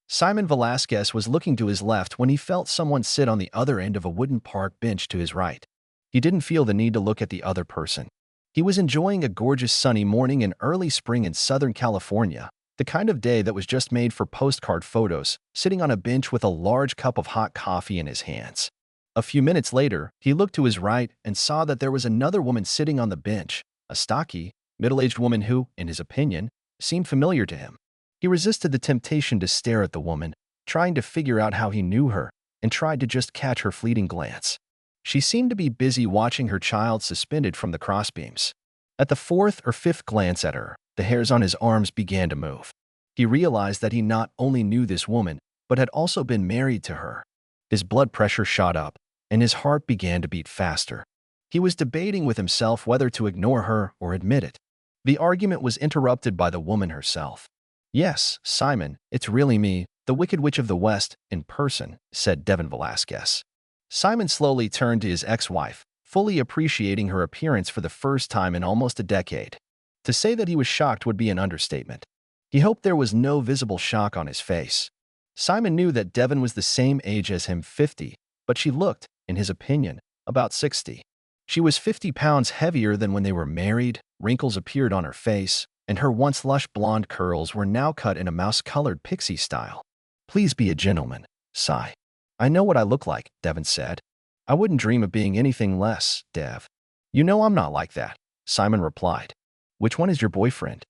Simon Velasquez was looking to his left when he felt someone sit on the other end of a wooden park bench to his right. He didn't feel the need to look at the other person. He was enjoying a gorgeous sunny morning in early spring in Southern California, the kind of day that was just made for postcard photos, sitting on a bench with a large cup of hot coffee in his hands. A few minutes later, he looked to his right and saw that there was another woman sitting on the bench, a stocky, middle-aged woman who, in his opinion, seemed familiar to him. He resisted the temptation to stare at the woman, trying to figure out how he knew her, and tried to just catch her fleeting glance. She seemed to be busy watching her child suspended from the crossbeams. At the fourth or fifth glance at her, the hairs on his arms began to move. He realized that he not only knew this woman, but had also been married to her. His blood pressure shot up, and his heart began to beat faster. He was debating with himself whether to ignore her or admit it. The argument was interrupted by the woman herself. "Yes, Simon, it's really me, the Wicked Witch of the West, in person," said Devin Velasquez. Simon slowly turned to his ex-wife, fully appreciating her appearance for the first time in almost a decade. To say that he was shocked would be an understatement. He hoped there was no visible shock on his face. Simon knew that Devin was the same age as him, 50, but she looked, in his opinion, about 60. She was 50 pounds heavier than when they were married, wrinkles appeared on her face, and her once lush blonde curls were now cut in a mouse-colored pixie style. "Please be a gentleman, sigh. I know what I look like," Devin said. "I wouldn't dream of being anything less, Dev." "You know I'm not like that," Simon replied. "Which one is your boyfriend?"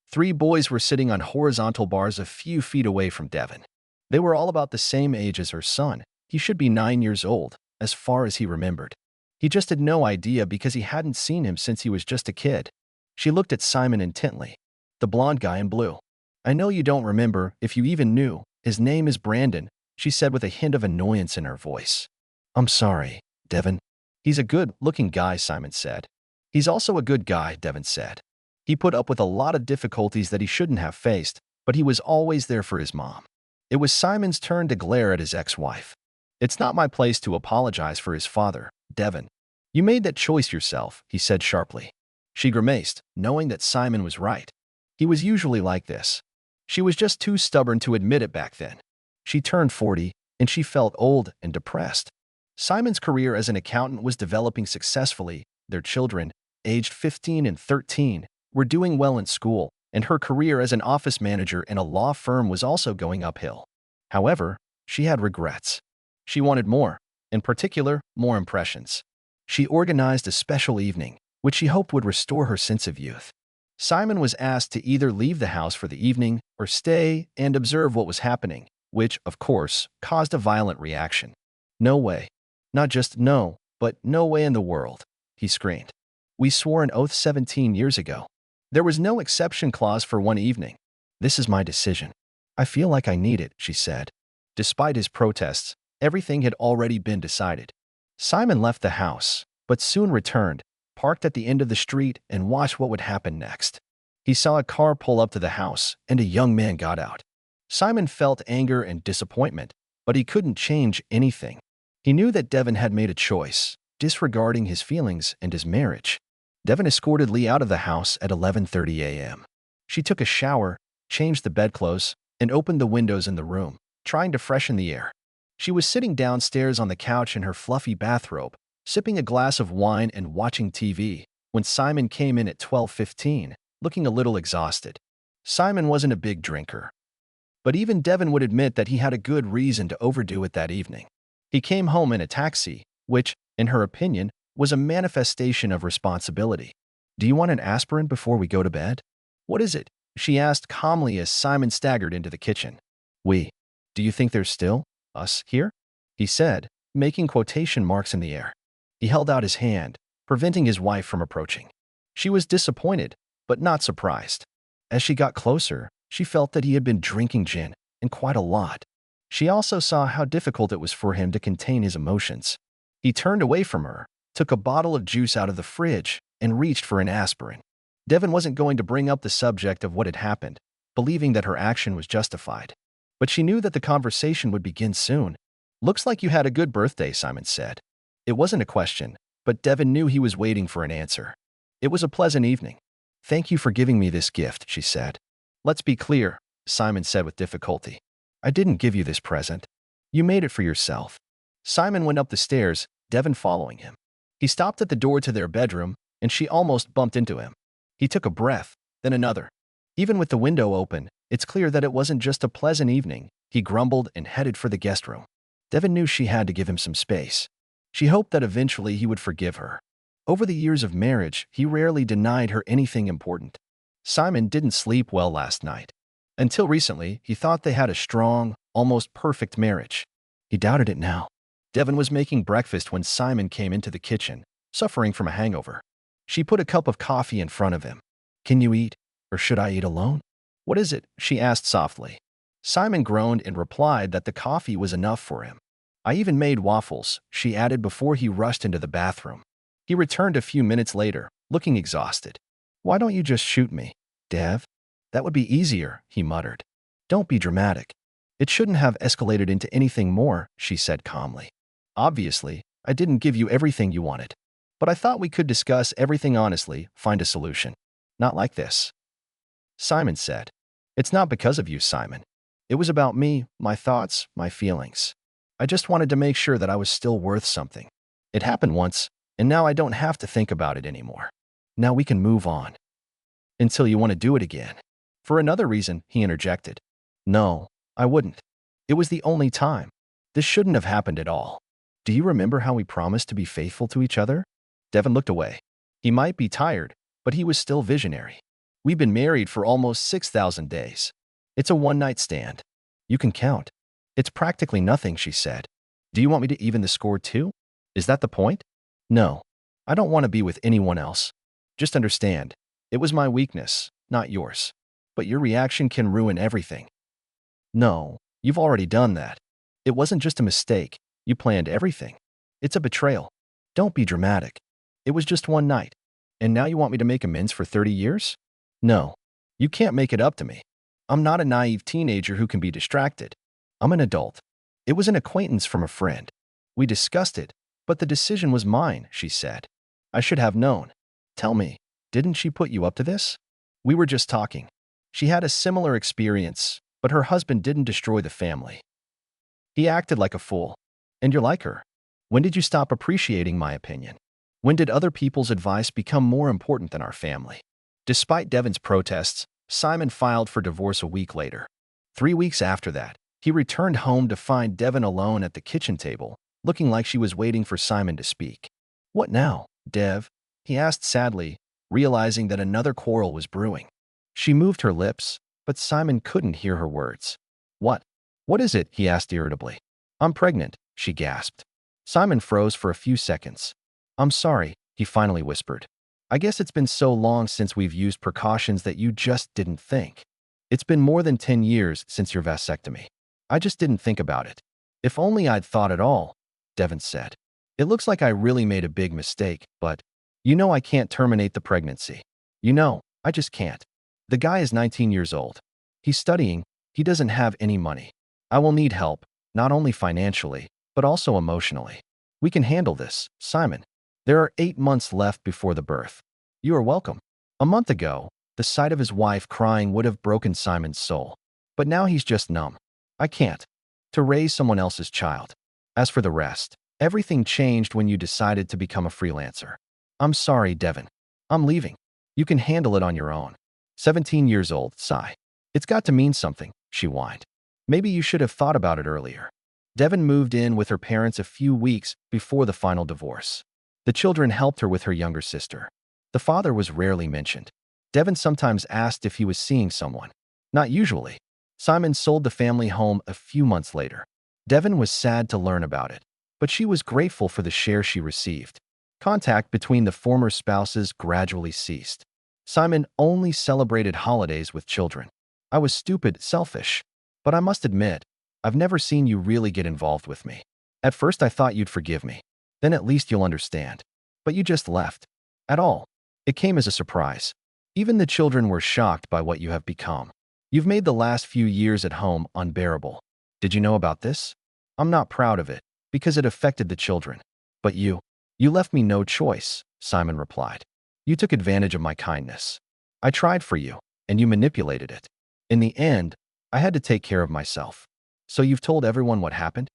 3 boys were sitting on horizontal bars a few feet away from Devin. They were all about the same age as her son. He should be 9 years old, as far as he remembered. He just had no idea because he hadn't seen him since he was just a kid. She looked at Simon intently. "The blonde guy in blue. I know you don't remember, if you even knew. His name is Brandon," she said with a hint of annoyance in her voice. "I'm sorry, Devin." "He's a good-looking guy," Simon said. "He's also a good guy," Devin said. He put up with a lot of difficulties that he shouldn't have faced, but he was always there for his mom. It was Simon's turn to glare at his ex-wife. "It's not my place to apologize for his father, Devin. You made that choice yourself," he said sharply. She grimaced, knowing that Simon was right. He was usually like this. She was just too stubborn to admit it back then. She turned 40, and she felt old and depressed. Simon's career as an accountant was developing successfully. Their children, aged 15 and 13, were doing well in school, and her career as an office manager in a law firm was also going uphill. However, she had regrets. She wanted more, in particular, more impressions. She organized a special evening, which she hoped would restore her sense of youth. Simon was asked to either leave the house for the evening or stay and observe what was happening, which, of course, caused a violent reaction. "No way. Not just no, but no way in the world," he screamed. "We swore an oath 17 years ago. There was no exception clause for one evening. This is my decision. I feel like I need it," she said. Despite his protests, everything had already been decided. Simon left the house, but soon returned, parked at the end of the street, and watched what would happen next. He saw a car pull up to the house, and a young man got out. Simon felt anger and disappointment, but he couldn't change anything. He knew that Devin had made a choice, disregarding his feelings and his marriage. Devin escorted Lee out of the house at 11:30 a.m. She took a shower, changed the bedclothes, and opened the windows in the room, trying to freshen the air. She was sitting downstairs on the couch in her fluffy bathrobe, sipping a glass of wine and watching TV, when Simon came in at 12:15, looking a little exhausted. Simon wasn't a big drinker, but even Devin would admit that he had a good reason to overdo it that evening. He came home in a taxi, which, in her opinion, was a manifestation of responsibility. "Do you want an aspirin before we go to bed?" "What is it?" she asked calmly as Simon staggered into the kitchen. "We. Do you think there's still us here?" he said, making quotation marks in the air. He held out his hand, preventing his wife from approaching. She was disappointed, but not surprised. As she got closer, she felt that he had been drinking gin, and quite a lot. She also saw how difficult it was for him to contain his emotions. He turned away from her, took a bottle of juice out of the fridge, and reached for an aspirin. Devin wasn't going to bring up the subject of what had happened, believing that her action was justified. But she knew that the conversation would begin soon. "Looks like you had a good birthday," Simon said. It wasn't a question, but Devin knew he was waiting for an answer. "It was a pleasant evening. Thank you for giving me this gift," she said. "Let's be clear," Simon said with difficulty. I didn't give you this present. You made it for yourself. Simon went up the stairs, Devon following him. He stopped at the door to their bedroom, and she almost bumped into him. He took a breath, then another. Even with the window open, it's clear that it wasn't just a pleasant evening. He grumbled and headed for the guest room. Devon knew she had to give him some space. She hoped that eventually he would forgive her. Over the years of marriage, he rarely denied her anything important. Simon didn't sleep well last night. Until recently, he thought they had a strong, almost perfect marriage. He doubted it now. Devon was making breakfast when Simon came into the kitchen, suffering from a hangover. She put a cup of coffee in front of him. Can you eat, or should I eat alone? What is it? She asked softly. Simon groaned and replied that the coffee was enough for him. I even made waffles, she added before he rushed into the bathroom. He returned a few minutes later, looking exhausted. Why don't you just shoot me, Dev? That would be easier, he muttered. Don't be dramatic. It shouldn't have escalated into anything more, she said calmly. Obviously, I didn't give you everything you wanted. But I thought we could discuss everything honestly, find a solution. Not like this. Simon said. It's not because of you, Simon. It was about me, my thoughts, my feelings. I just wanted to make sure that I was still worth something. It happened once, and now I don't have to think about it anymore. Now we can move on. Until you want to do it again. For another reason, he interjected. No, I wouldn't. It was the only time. This shouldn't have happened at all. Do you remember how we promised to be faithful to each other? Devon looked away. He might be tired, but he was still visionary. We've been married for almost 6,000 days. It's a one-night stand. You can count. It's practically nothing, she said. Do you want me to even the score too? Is that the point? No. I don't want to be with anyone else. Just understand, it was my weakness, not yours. But your reaction can ruin everything. No, you've already done that. It wasn't just a mistake. You planned everything. It's a betrayal. Don't be dramatic. It was just one night. And now you want me to make amends for 30 years? No. You can't make it up to me. I'm not a naive teenager who can be distracted. I'm an adult. It was an acquaintance from a friend. We discussed it, but the decision was mine, she said. I should have known. Tell me, didn't she put you up to this? We were just talking. She had a similar experience, but her husband didn't destroy the family. He acted like a fool. And you're like her. When did you stop appreciating my opinion? When did other people's advice become more important than our family? Despite Devon's protests, Simon filed for divorce a week later. 3 weeks after that, he returned home to find Devon alone at the kitchen table, looking like she was waiting for Simon to speak. What now, Dev? He asked sadly, realizing that another quarrel was brewing. She moved her lips, but Simon couldn't hear her words. What? What is it? He asked irritably. I'm pregnant, she gasped. Simon froze for a few seconds. I'm sorry, he finally whispered. I guess it's been so long since we've used precautions that you just didn't think. It's been more than 10 years since your vasectomy. I just didn't think about it. If only I'd thought at all, Devon said. It looks like I really made a big mistake, but you know I can't terminate the pregnancy. You know, I just can't. The guy is 19 years old. He's studying. He doesn't have any money. I will need help, not only financially, but also emotionally. We can handle this, Simon. There are 8 months left before the birth. You are welcome. A month ago, the sight of his wife crying would have broken Simon's soul. But now he's just numb. I can't. To raise someone else's child. As for the rest, everything changed when you decided to become a freelancer. I'm sorry, Devon. I'm leaving. You can handle it on your own. 17 years old, sigh. It's got to mean something, she whined. Maybe you should have thought about it earlier. Devon moved in with her parents a few weeks before the final divorce. The children helped her with her younger sister. The father was rarely mentioned. Devon sometimes asked if he was seeing someone. Not usually. Simon sold the family home a few months later. Devon was sad to learn about it, but she was grateful for the share she received. Contact between the former spouses gradually ceased. Simon only celebrated holidays with children. I was stupid, selfish. But I must admit, I've never seen you really get involved with me. At first I thought you'd forgive me. Then at least you'll understand. But you just left. At all. It came as a surprise. Even the children were shocked by what you have become. You've made the last few years at home unbearable. Did you know about this? I'm not proud of it, because it affected the children. But you left me no choice, Simon replied. You took advantage of my kindness. I tried for you, and you manipulated it. In the end, I had to take care of myself. So you've told everyone what happened?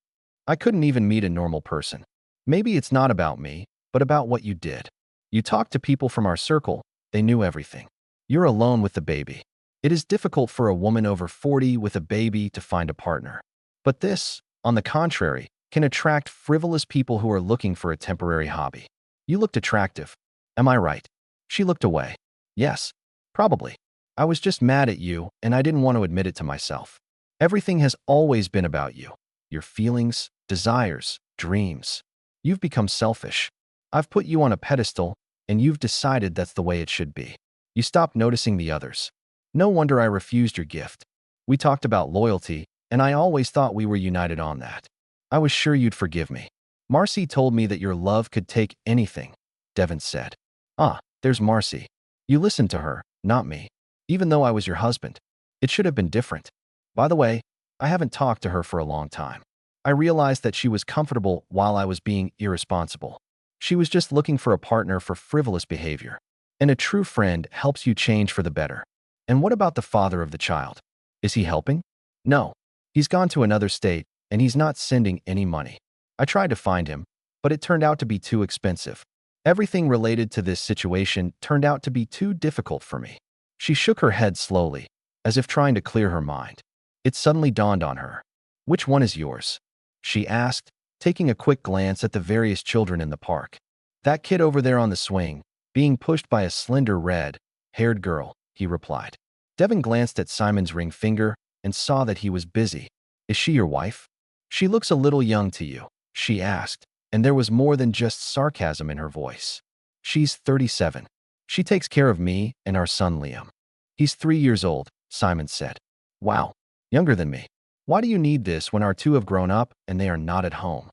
I couldn't even meet a normal person. Maybe it's not about me, but about what you did. You talked to people from our circle. They knew everything. You're alone with the baby. It is difficult for a woman over 40 with a baby to find a partner. But this, on the contrary, can attract frivolous people who are looking for a temporary hobby. You looked attractive. Am I right? She looked away. Yes, probably. I was just mad at you, and I didn't want to admit it to myself. Everything has always been about you. Your feelings, desires, dreams. You've become selfish. I've put you on a pedestal, and you've decided that's the way it should be. You stopped noticing the others. No wonder I refused your gift. We talked about loyalty, and I always thought we were united on that. I was sure you'd forgive me. Marcy told me that your love could take anything, Devin said. Ah, there's Marcy. You listened to her, not me. Even though I was your husband, it should have been different. By the way, I haven't talked to her for a long time. I realized that she was comfortable while I was being irresponsible. She was just looking for a partner for frivolous behavior. And a true friend helps you change for the better. And what about the father of the child? Is he helping? No. He's gone to another state, and he's not sending any money. I tried to find him, but it turned out to be too expensive. Everything related to this situation turned out to be too difficult for me. She shook her head slowly, as if trying to clear her mind. It suddenly dawned on her. Which one is yours? She asked, taking a quick glance at the various children in the park. That kid over there on the swing, being pushed by a slender red-haired girl, he replied. Devin glanced at Simon's ring finger and saw that he was busy. Is she your wife? She looks a little young to you, she asked, and there was more than just sarcasm in her voice. She's 37. She takes care of me and our son Liam. He's 3 years old, Simon said. Wow, younger than me. Why do you need this when our two have grown up and they are not at home?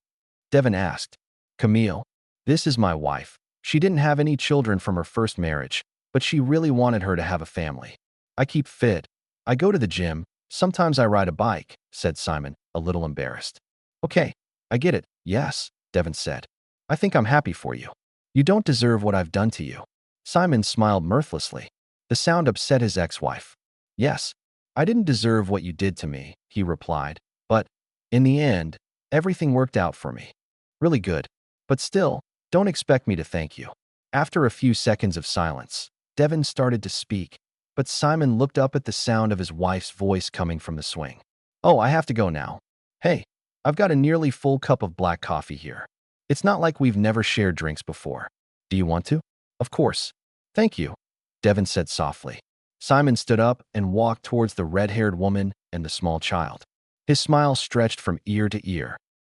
Devin asked. Camille, this is my wife. She didn't have any children from her first marriage, but she really wanted her to have a family. I keep fit. I go to the gym. Sometimes I ride a bike, said Simon, a little embarrassed. Okay, I get it. Yes, Devin said. I think I'm happy for you. You don't deserve what I've done to you. Simon smiled mirthlessly. The sound upset his ex-wife. Yes, I didn't deserve what you did to me, he replied, but, in the end, everything worked out for me. Really good. But still, don't expect me to thank you. After a few seconds of silence, Devin started to speak, but Simon looked up at the sound of his wife's voice coming from the swing. Oh, I have to go now. Hey, I've got a nearly full cup of black coffee here. It's not like we've never shared drinks before. Do you want to? Of course. Thank you, Devin said softly. Simon stood up and walked towards the red-haired woman and the small child. His smile stretched from ear to ear.